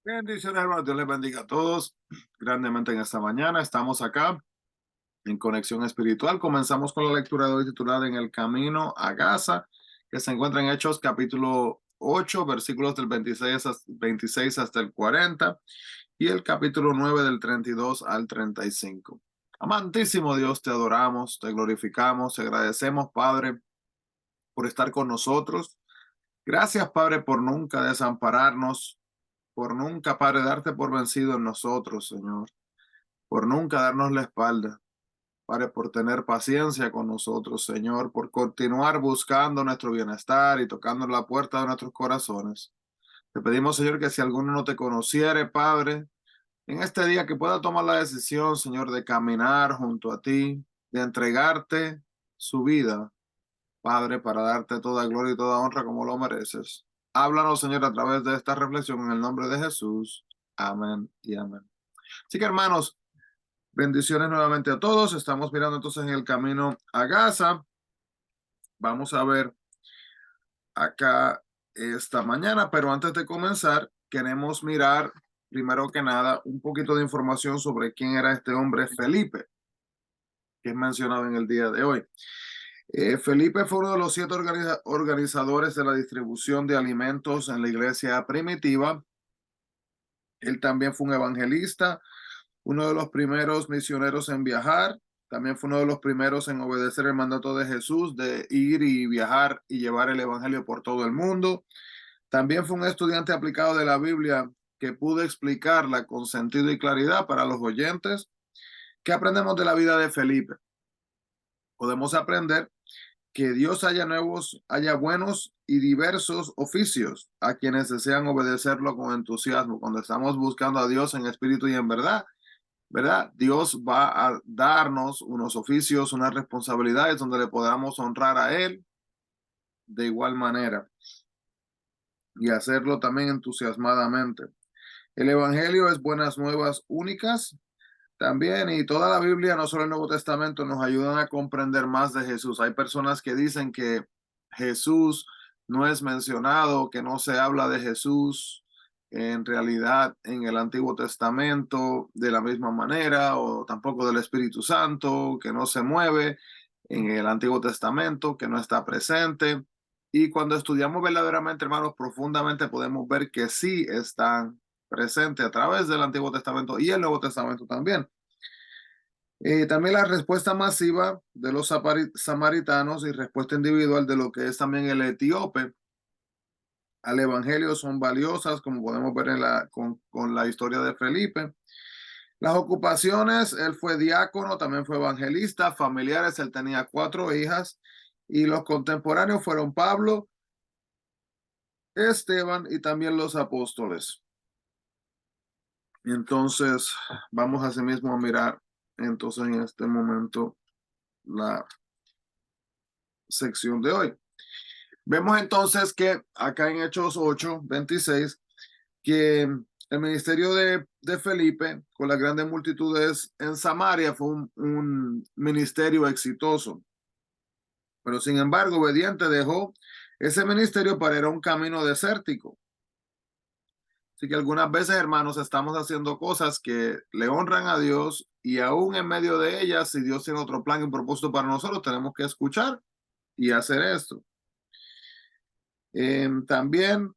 Bendiciones, hermanos. Dios les bendiga a todos grandemente en esta mañana. Estamos acá en Conexión Espiritual. Comenzamos con la lectura de hoy titulada En el Camino a Gaza, que se encuentra en Hechos capítulo 8, versículos del 26 hasta el 40 y el capítulo 9 del 32 al 35. Amantísimo Dios, te adoramos, te glorificamos, te agradecemos, Padre, por estar con nosotros. Gracias, Padre, por nunca desampararnos, por nunca, Padre, darte por vencido en nosotros, Señor, por nunca darnos la espalda, Padre, por tener paciencia con nosotros, Señor, por continuar buscando nuestro bienestar y tocando la puerta de nuestros corazones. Te pedimos, Señor, que si alguno no te conociere, Padre, en este día que pueda tomar la decisión, Señor, de caminar junto a ti, de entregarte su vida, Padre, para darte toda gloria y toda honra como lo mereces. Háblanos, Señor, a través de esta reflexión en el nombre de Jesús. Amén y amén. Así que, hermanos, bendiciones nuevamente a todos. Estamos mirando entonces en el camino a Gaza. Vamos a ver acá esta mañana, pero antes de comenzar, queremos mirar primero que nada un poquito de información sobre quién era este hombre Felipe, que es mencionado en el día de hoy. Felipe fue uno de los 7 organizadores de la distribución de alimentos en la iglesia primitiva. Él también fue un evangelista, uno de los primeros misioneros en viajar. También fue uno de los primeros en obedecer el mandato de Jesús de ir y viajar y llevar el evangelio por todo el mundo. También fue un estudiante aplicado de la Biblia que pudo explicarla con sentido y claridad para los oyentes. ¿Qué aprendemos de la vida de Felipe? Podemos aprender que Dios haya buenos y diversos oficios a quienes desean obedecerlo con entusiasmo. Cuando estamos buscando a Dios en espíritu y en verdad, ¿verdad? Dios va a darnos unos oficios, unas responsabilidades donde le podamos honrar a Él de igual manera y hacerlo también entusiasmadamente. El Evangelio es buenas nuevas únicas también, y toda la Biblia, no solo el Nuevo Testamento, nos ayudan a comprender más de Jesús. Hay personas que dicen que Jesús no es mencionado, que no se habla de Jesús en realidad en el Antiguo Testamento de la misma manera, o tampoco del Espíritu Santo, que no se mueve en el Antiguo Testamento, que no está presente. Y cuando estudiamos verdaderamente, hermanos, profundamente, podemos ver que sí están presentes a través del Antiguo Testamento y el Nuevo Testamento también. También la respuesta masiva de los samaritanos y respuesta individual de lo que es también el etíope al evangelio son valiosas, como podemos ver con la historia de Felipe. Las ocupaciones, él fue diácono, también fue evangelista, familiares, él tenía 4 hijas, y los contemporáneos fueron Pablo, Esteban y también los apóstoles. Entonces, vamos asimismo a mirar entonces en este momento la sección de hoy. Vemos entonces que acá en Hechos 8:26, que el ministerio de Felipe con las grandes multitudes en Samaria fue un ministerio exitoso, pero sin embargo obediente dejó ese ministerio para ir a un camino desértico. Así que algunas veces, hermanos, estamos haciendo cosas que le honran a Dios, y aún en medio de ellas, si Dios tiene otro plan y un propósito para nosotros, tenemos que escuchar y hacer esto. También,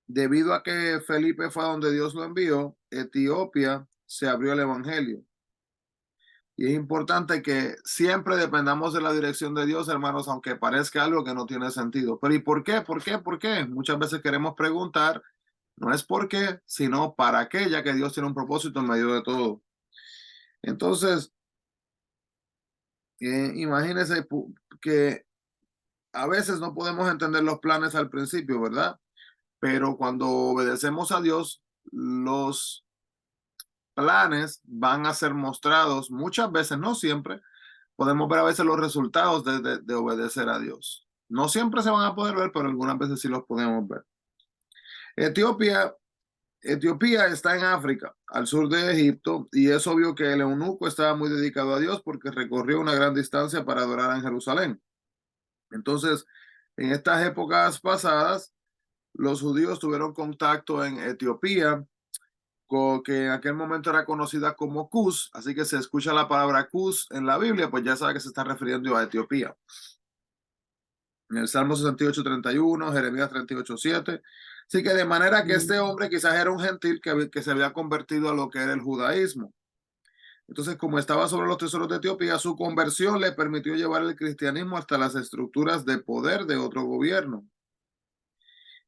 debido a que Felipe fue a donde Dios lo envió, Etiopía se abrió el evangelio. Y es importante que siempre dependamos de la dirección de Dios, hermanos, aunque parezca algo que no tiene sentido. Pero ¿y por qué? ¿Por qué? ¿Por qué? Muchas veces queremos preguntar, no es por qué, sino para qué, ya que Dios tiene un propósito en medio de todo. Entonces, imagínense que a veces no podemos entender los planes al principio, ¿verdad? Pero cuando obedecemos a Dios, los planes van a ser mostrados muchas veces, no siempre. Podemos ver a veces los resultados de obedecer a Dios. No siempre se van a poder ver, pero algunas veces sí los podemos ver. Etiopía, Etiopía está en África, al sur de Egipto, y es obvio que el eunuco estaba muy dedicado a Dios porque recorrió una gran distancia para adorar en Jerusalén. Entonces, en estas épocas pasadas, los judíos tuvieron contacto en Etiopía, que en aquel momento era conocida como Cus, así que se escucha la palabra Cus en la Biblia, pues ya sabe que se está refiriendo a Etiopía. En el Salmo 68:31, Jeremías 38:7. Así que de manera que este hombre quizás era un gentil que se había convertido a lo que era el judaísmo. Entonces, como estaba sobre los tesoros de Etiopía, su conversión le permitió llevar el cristianismo hasta las estructuras de poder de otro gobierno.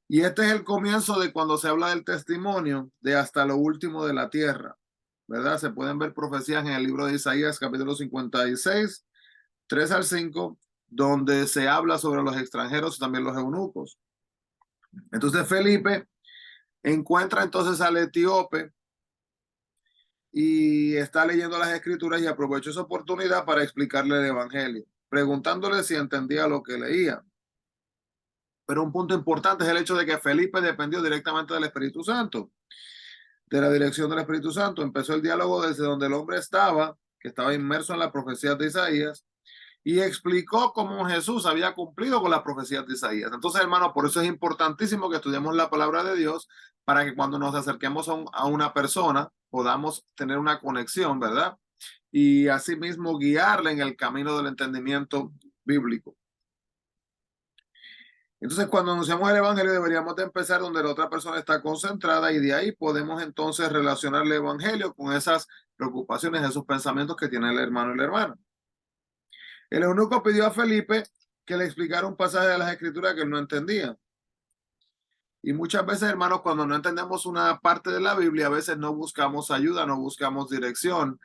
Y este es el comienzo de cuando se habla del testimonio de hasta lo último de la tierra, ¿verdad? Se pueden ver profecías en el libro de Isaías, capítulo 56, 3 al 5, donde se habla sobre los extranjeros y también los eunucos. Entonces Felipe encuentra entonces al etíope y está leyendo las escrituras y aprovechó esa oportunidad para explicarle el evangelio, preguntándole si entendía lo que leía. Pero un punto importante es el hecho de que Felipe dependió directamente del Espíritu Santo, de la dirección del Espíritu Santo. Empezó el diálogo desde donde el hombre estaba, que estaba inmerso en las profecías de Isaías, y explicó cómo Jesús había cumplido con las profecías de Isaías. Entonces, hermano, por eso es importantísimo que estudiemos la palabra de Dios para que cuando nos acerquemos a una persona podamos tener una conexión, ¿verdad? Y asimismo guiarle en el camino del entendimiento bíblico. Entonces, cuando anunciamos el evangelio, deberíamos de empezar donde la otra persona está concentrada y de ahí podemos entonces relacionar el evangelio con esas preocupaciones, esos pensamientos que tiene el hermano y la hermana. El eunuco pidió a Felipe que le explicara un pasaje de las escrituras que él no entendía. Y muchas veces, hermanos, cuando no entendemos una parte de la Biblia, a veces no buscamos ayuda, no buscamos dirección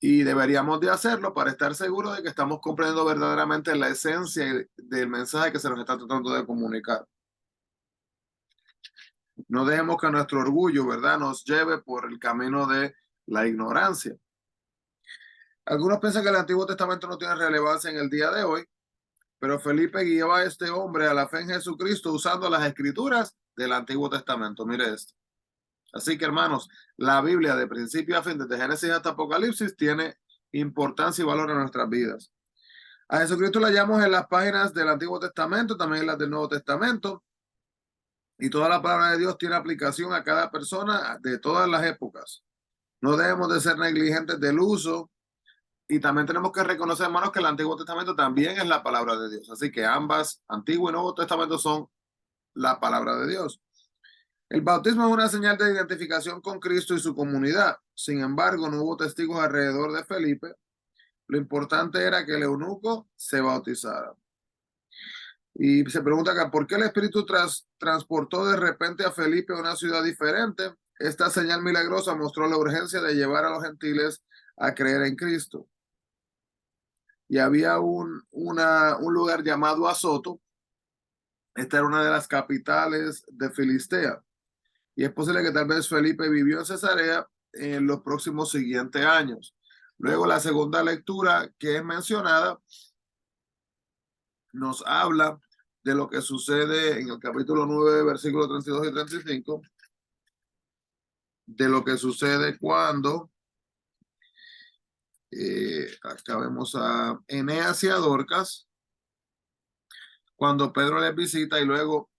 y deberíamos de hacerlo para estar seguros de que estamos comprendiendo verdaderamente la esencia del mensaje que se nos está tratando de comunicar. No dejemos que nuestro orgullo, ¿verdad?, nos lleve por el camino de la ignorancia. Algunos piensan que el Antiguo Testamento no tiene relevancia en el día de hoy, pero Felipe guió a este hombre a la fe en Jesucristo usando las escrituras del Antiguo Testamento. Mire esto. Así que, hermanos, la Biblia de principio a fin, desde Génesis hasta Apocalipsis, tiene importancia y valor en nuestras vidas. A Jesucristo le hallamos en las páginas del Antiguo Testamento, también en las del Nuevo Testamento. Y toda la palabra de Dios tiene aplicación a cada persona de todas las épocas. No debemos de ser negligentes del uso. Y también tenemos que reconocer, hermanos, que el Antiguo Testamento también es la palabra de Dios. Así que ambas, Antiguo y Nuevo Testamento, son la palabra de Dios. El bautismo es una señal de identificación con Cristo y su comunidad. Sin embargo, no hubo testigos alrededor de Felipe. Lo importante era que el eunuco se bautizara. Y se pregunta acá, ¿por qué el Espíritu transportó de repente a Felipe a una ciudad diferente? Esta señal milagrosa mostró la urgencia de llevar a los gentiles a creer en Cristo. Y había un lugar llamado Azoto. Esta era una de las capitales de Filistea. Y es posible que tal vez Felipe vivió en Cesarea en los próximos siguientes años. Luego, la segunda lectura que es mencionada nos habla de lo que sucede en el capítulo 9, versículos 32 y 35, de lo que sucede cuando acá vemos a Eneas y a Dorcas, cuando Pedro les visita y luego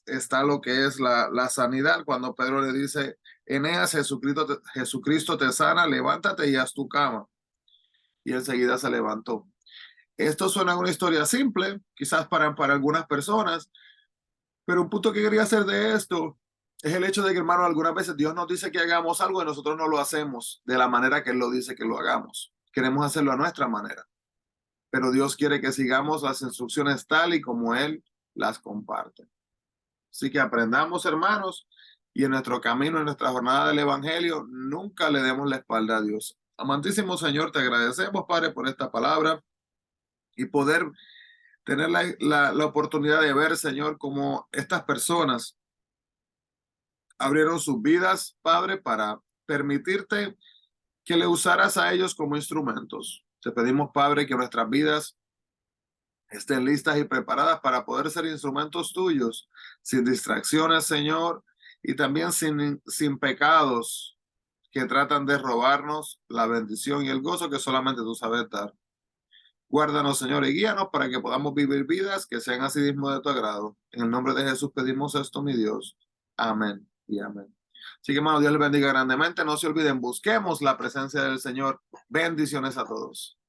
está lo que es la sanidad, cuando Pedro le dice, Eneas, Jesucristo te sana, levántate y haz tu cama. Y enseguida se levantó. Esto suena a una historia simple, quizás para algunas personas, pero un punto que quería hacer de esto es el hecho de que, hermano, algunas veces Dios nos dice que hagamos algo y nosotros no lo hacemos de la manera que Él lo dice que lo hagamos. Queremos hacerlo a nuestra manera, pero Dios quiere que sigamos las instrucciones tal y como Él las comparte. Así que aprendamos, hermanos, y en nuestro camino, en nuestra jornada del Evangelio, nunca le demos la espalda a Dios. Amantísimo Señor, te agradecemos, Padre, por esta palabra y poder tener la oportunidad de ver, Señor, cómo estas personas abrieron sus vidas, Padre, para permitirte que le usaras a ellos como instrumentos. Te pedimos, Padre, que nuestras vidas estén listas y preparadas para poder ser instrumentos tuyos, sin distracciones, Señor, y también sin pecados que tratan de robarnos la bendición y el gozo que solamente tú sabes dar. Guárdanos, Señor, y guíanos para que podamos vivir vidas que sean así mismo de tu agrado. En el nombre de Jesús pedimos esto, mi Dios. Amén y amén. Así que, hermano, Dios les bendiga grandemente. No se olviden, busquemos la presencia del Señor. Bendiciones a todos.